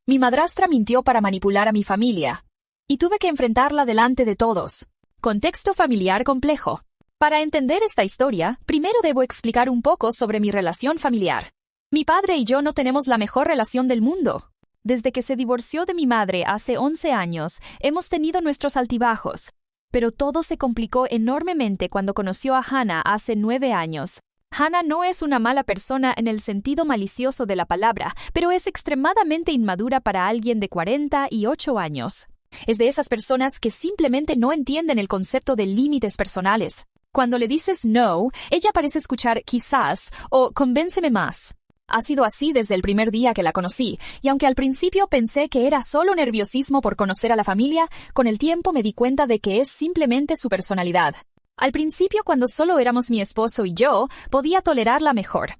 Mi madrastra mintió para manipular a mi familia. Y tuve que enfrentarla delante de todos. Contexto familiar complejo. Para entender esta historia, primero debo explicar un poco sobre mi relación familiar. Mi padre y yo no tenemos la mejor relación del mundo. Desde que se divorció de mi madre hace 11 años, hemos tenido nuestros altibajos. Pero todo se complicó enormemente cuando conoció a Hannah hace 9 años. Hannah no es una mala persona en el sentido malicioso de la palabra, pero es extremadamente inmadura para alguien de 48 años. Es de esas personas que simplemente no entienden el concepto de límites personales. Cuando le dices no, ella parece escuchar quizás o convénceme más. Ha sido así desde el primer día que la conocí, y aunque al principio pensé que era solo nerviosismo por conocer a la familia, con el tiempo me di cuenta de que es simplemente su personalidad. Al principio, cuando solo éramos mi esposo y yo, podía tolerarla mejor.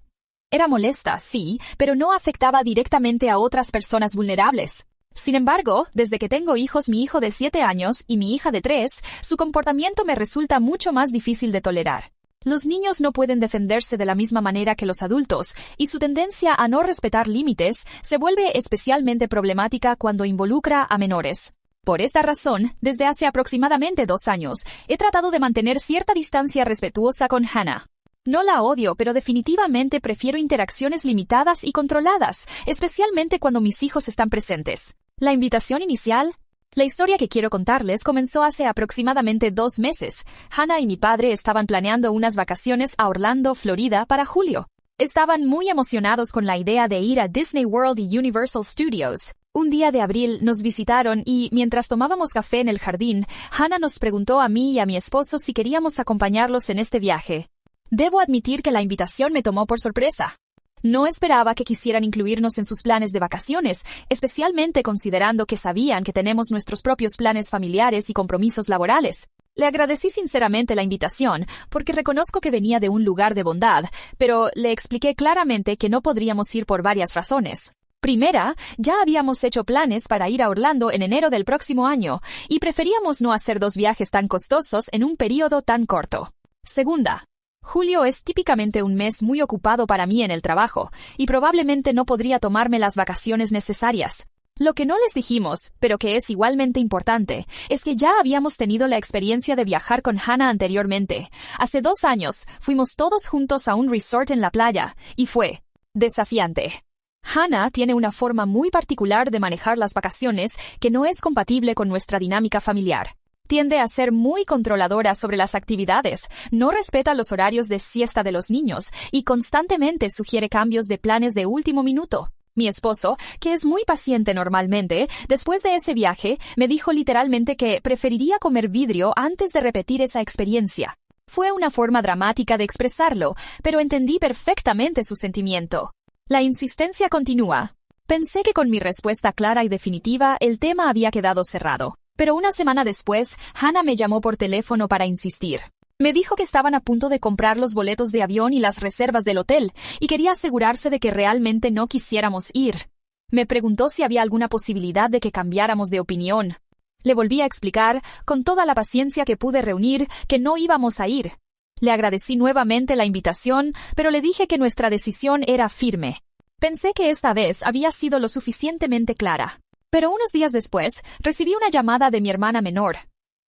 Era molesta, sí, pero no afectaba directamente a otras personas vulnerables. Sin embargo, desde que tengo hijos, mi hijo de 7 años y mi hija de 3, su comportamiento me resulta mucho más difícil de tolerar. Los niños no pueden defenderse de la misma manera que los adultos, y su tendencia a no respetar límites se vuelve especialmente problemática cuando involucra a menores. Por esta razón, desde hace aproximadamente 2 años, he tratado de mantener cierta distancia respetuosa con Hannah. No la odio, pero definitivamente prefiero interacciones limitadas y controladas, especialmente cuando mis hijos están presentes. La invitación inicial. La historia que quiero contarles comenzó hace aproximadamente 2 meses. Hannah y mi padre estaban planeando unas vacaciones a Orlando, Florida, para julio. Estaban muy emocionados con la idea de ir a Disney World y Universal Studios. Un día de abril nos visitaron y, mientras tomábamos café en el jardín, Hannah nos preguntó a mí y a mi esposo si queríamos acompañarlos en este viaje. Debo admitir que la invitación me tomó por sorpresa. No esperaba que quisieran incluirnos en sus planes de vacaciones, especialmente considerando que sabían que tenemos nuestros propios planes familiares y compromisos laborales. Le agradecí sinceramente la invitación, porque reconozco que venía de un lugar de bondad, pero le expliqué claramente que no podríamos ir por varias razones. Primera, ya habíamos hecho planes para ir a Orlando en enero del próximo año, y preferíamos no hacer 2 viajes tan costosos en un período tan corto. Segunda, julio es típicamente un mes muy ocupado para mí en el trabajo, y probablemente no podría tomarme las vacaciones necesarias. Lo que no les dijimos, pero que es igualmente importante, es que ya habíamos tenido la experiencia de viajar con Hannah anteriormente. Hace 2 años, fuimos todos juntos a un resort en la playa, y fue desafiante. Hannah tiene una forma muy particular de manejar las vacaciones que no es compatible con nuestra dinámica familiar. Tiende a ser muy controladora sobre las actividades, no respeta los horarios de siesta de los niños y constantemente sugiere cambios de planes de último minuto. Mi esposo, que es muy paciente normalmente, después de ese viaje, me dijo literalmente que preferiría comer vidrio antes de repetir esa experiencia. Fue una forma dramática de expresarlo, pero entendí perfectamente su sentimiento. La insistencia continúa. Pensé que con mi respuesta clara y definitiva el tema había quedado cerrado. Pero una semana después, Hannah me llamó por teléfono para insistir. Me dijo que estaban a punto de comprar los boletos de avión y las reservas del hotel, y quería asegurarse de que realmente no quisiéramos ir. Me preguntó si había alguna posibilidad de que cambiáramos de opinión. Le volví a explicar, con toda la paciencia que pude reunir, que no íbamos a ir. Le agradecí nuevamente la invitación, pero le dije que nuestra decisión era firme. Pensé que esta vez había sido lo suficientemente clara. Pero unos días después, recibí una llamada de mi hermana menor.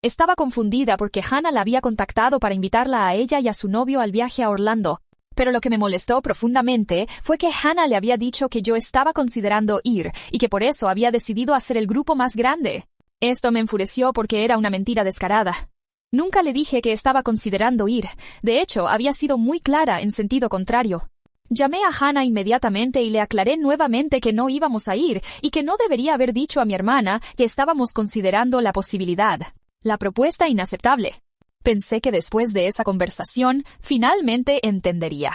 Estaba confundida porque Hannah la había contactado para invitarla a ella y a su novio al viaje a Orlando. Pero lo que me molestó profundamente fue que Hannah le había dicho que yo estaba considerando ir y que por eso había decidido hacer el grupo más grande. Esto me enfureció porque era una mentira descarada. Nunca le dije que estaba considerando ir. De hecho, había sido muy clara en sentido contrario. Llamé a Hannah inmediatamente y le aclaré nuevamente que no íbamos a ir y que no debería haber dicho a mi hermana que estábamos considerando la posibilidad. La propuesta inaceptable. Pensé que después de esa conversación, finalmente entendería.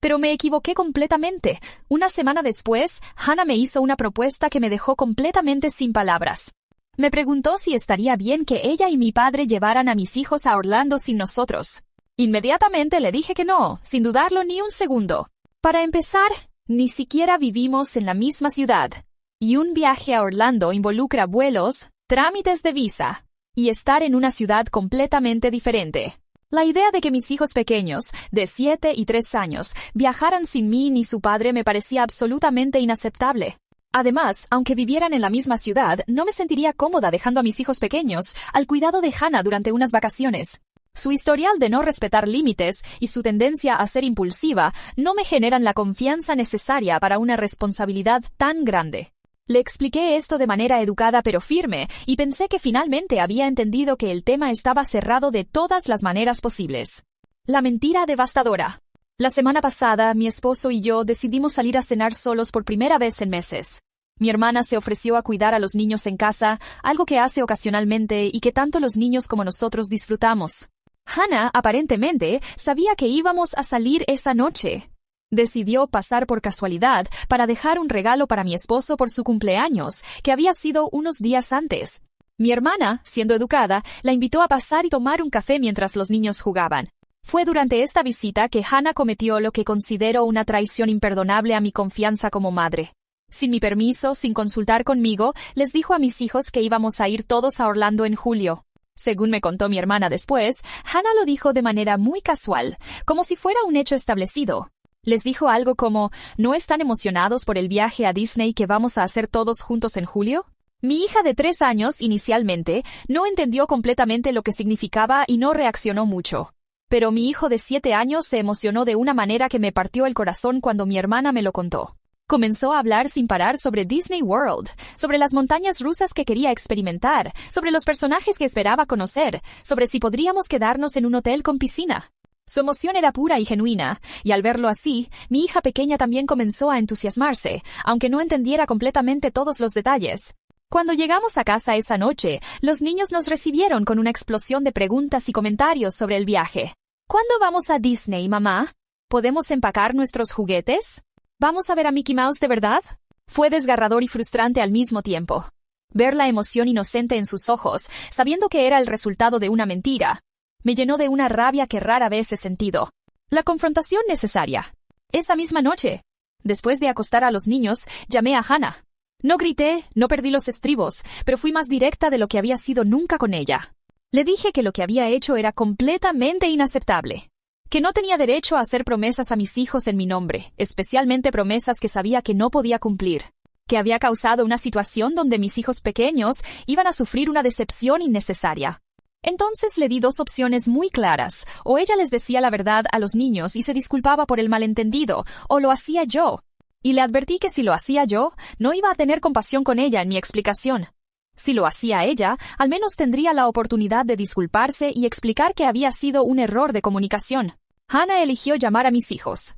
Pero me equivoqué completamente. Una semana después, Hannah me hizo una propuesta que me dejó completamente sin palabras. Me preguntó si estaría bien que ella y mi padre llevaran a mis hijos a Orlando sin nosotros. Inmediatamente le dije que no, sin dudarlo ni un segundo. Para empezar, ni siquiera vivimos en la misma ciudad, y un viaje a Orlando involucra vuelos, trámites de visa, y estar en una ciudad completamente diferente. La idea de que mis hijos pequeños, de 7 y 3 años, viajaran sin mí ni su padre me parecía absolutamente inaceptable. Además, aunque vivieran en la misma ciudad, no me sentiría cómoda dejando a mis hijos pequeños al cuidado de Hannah durante unas vacaciones. Su historial de no respetar límites y su tendencia a ser impulsiva no me generan la confianza necesaria para una responsabilidad tan grande. Le expliqué esto de manera educada pero firme, y pensé que finalmente había entendido que el tema estaba cerrado de todas las maneras posibles. La mentira devastadora. La semana pasada, mi esposo y yo decidimos salir a cenar solos por primera vez en meses. Mi hermana se ofreció a cuidar a los niños en casa, algo que hace ocasionalmente y que tanto los niños como nosotros disfrutamos. Hannah, aparentemente, sabía que íbamos a salir esa noche. Decidió pasar por casualidad para dejar un regalo para mi esposo por su cumpleaños, que había sido unos días antes. Mi hermana, siendo educada, la invitó a pasar y tomar un café mientras los niños jugaban. Fue durante esta visita que Hannah cometió lo que considero una traición imperdonable a mi confianza como madre. Sin mi permiso, sin consultar conmigo, les dijo a mis hijos que íbamos a ir todos a Orlando en julio. Según me contó mi hermana después, Hannah lo dijo de manera muy casual, como si fuera un hecho establecido. Les dijo algo como, ¿no están emocionados por el viaje a Disney que vamos a hacer todos juntos en julio? Mi hija de 3 años, inicialmente, no entendió completamente lo que significaba y no reaccionó mucho. Pero mi hijo de 7 años se emocionó de una manera que me partió el corazón cuando mi hermana me lo contó. Comenzó a hablar sin parar sobre Disney World, sobre las montañas rusas que quería experimentar, sobre los personajes que esperaba conocer, sobre si podríamos quedarnos en un hotel con piscina. Su emoción era pura y genuina, y al verlo así, mi hija pequeña también comenzó a entusiasmarse, aunque no entendiera completamente todos los detalles. Cuando llegamos a casa esa noche, los niños nos recibieron con una explosión de preguntas y comentarios sobre el viaje. ¿Cuándo vamos a Disney, mamá? ¿Podemos empacar nuestros juguetes? ¿Vamos a ver a Mickey Mouse de verdad? Fue desgarrador y frustrante al mismo tiempo. Ver la emoción inocente en sus ojos, sabiendo que era el resultado de una mentira, me llenó de una rabia que rara vez he sentido. La confrontación necesaria. Esa misma noche, después de acostar a los niños, llamé a Hannah. No grité, no perdí los estribos, pero fui más directa de lo que había sido nunca con ella. Le dije que lo que había hecho era completamente inaceptable. Que no tenía derecho a hacer promesas a mis hijos en mi nombre, especialmente promesas que sabía que no podía cumplir. Que había causado una situación donde mis hijos pequeños iban a sufrir una decepción innecesaria. Entonces le di 2 opciones muy claras, o ella les decía la verdad a los niños y se disculpaba por el malentendido, o lo hacía yo. Y le advertí que si lo hacía yo, no iba a tener compasión con ella en mi explicación. Si lo hacía ella, al menos tendría la oportunidad de disculparse y explicar que había sido un error de comunicación. Hannah eligió llamar a mis hijos.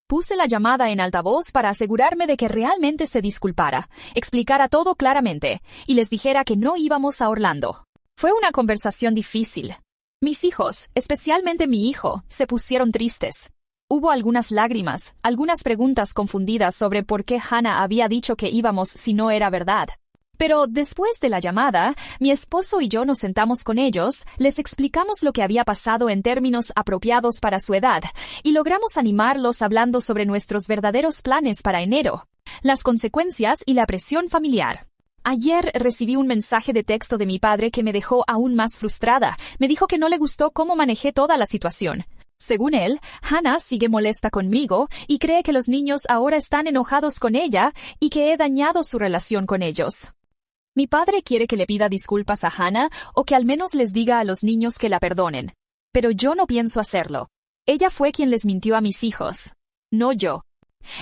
Puse la llamada en altavoz para asegurarme de que realmente se disculpara, explicara todo claramente, y les dijera que no íbamos a Orlando. Fue una conversación difícil. Mis hijos, especialmente mi hijo, se pusieron tristes. Hubo algunas lágrimas, algunas preguntas confundidas sobre por qué Hannah había dicho que íbamos si no era verdad. Pero después de la llamada, mi esposo y yo nos sentamos con ellos, les explicamos lo que había pasado en términos apropiados para su edad, y logramos animarlos hablando sobre nuestros verdaderos planes para enero, las consecuencias y la presión familiar. Ayer recibí un mensaje de texto de mi padre que me dejó aún más frustrada. Me dijo que no le gustó cómo manejé toda la situación. Según él, Hannah sigue molesta conmigo y cree que los niños ahora están enojados con ella y que he dañado su relación con ellos. Mi padre quiere que le pida disculpas a Hannah o que al menos les diga a los niños que la perdonen. Pero yo no pienso hacerlo. Ella fue quien les mintió a mis hijos, no yo.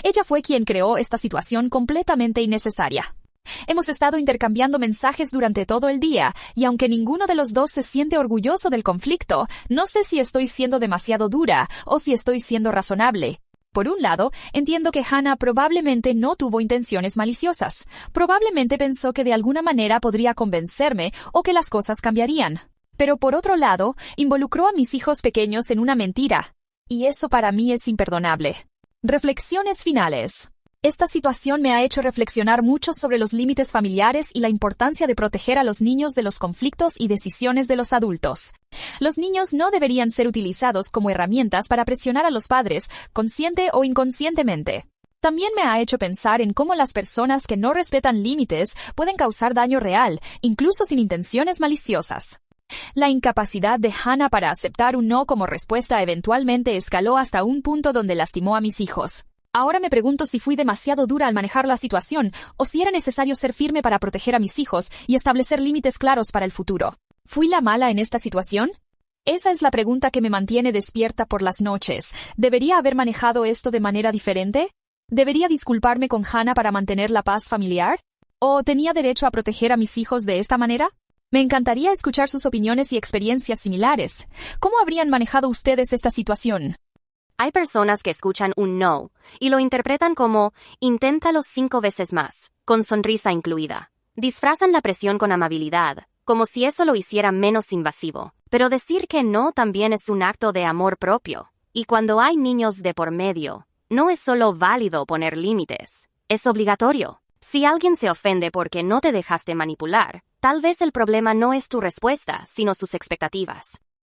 Ella fue quien creó esta situación completamente innecesaria. Hemos estado intercambiando mensajes durante todo el día, y aunque ninguno de los dos se siente orgulloso del conflicto, no sé si estoy siendo demasiado dura o si estoy siendo razonable. Por un lado, entiendo que Hannah probablemente no tuvo intenciones maliciosas. Probablemente pensó que de alguna manera podría convencerme o que las cosas cambiarían. Pero por otro lado, involucró a mis hijos pequeños en una mentira. Y eso para mí es imperdonable. Reflexiones finales. Esta situación me ha hecho reflexionar mucho sobre los límites familiares y la importancia de proteger a los niños de los conflictos y decisiones de los adultos. Los niños no deberían ser utilizados como herramientas para presionar a los padres, consciente o inconscientemente. También me ha hecho pensar en cómo las personas que no respetan límites pueden causar daño real, incluso sin intenciones maliciosas. La incapacidad de Hannah para aceptar un no como respuesta eventualmente escaló hasta un punto donde lastimó a mis hijos. Ahora me pregunto si fui demasiado dura al manejar la situación o si era necesario ser firme para proteger a mis hijos y establecer límites claros para el futuro. ¿Fui la mala en esta situación? Esa es la pregunta que me mantiene despierta por las noches. ¿Debería haber manejado esto de manera diferente? ¿Debería disculparme con Hannah para mantener la paz familiar? ¿O tenía derecho a proteger a mis hijos de esta manera? Me encantaría escuchar sus opiniones y experiencias similares. ¿Cómo habrían manejado ustedes esta situación? Hay personas que escuchan un no y lo interpretan como inténtalo 5 veces más, con sonrisa incluida. Disfrazan la presión con amabilidad, como si eso lo hiciera menos invasivo. Pero decir que no también es un acto de amor propio. Y cuando hay niños de por medio, no es solo válido poner límites, es obligatorio. Si alguien se ofende porque no te dejaste manipular, tal vez el problema no es tu respuesta, sino sus expectativas.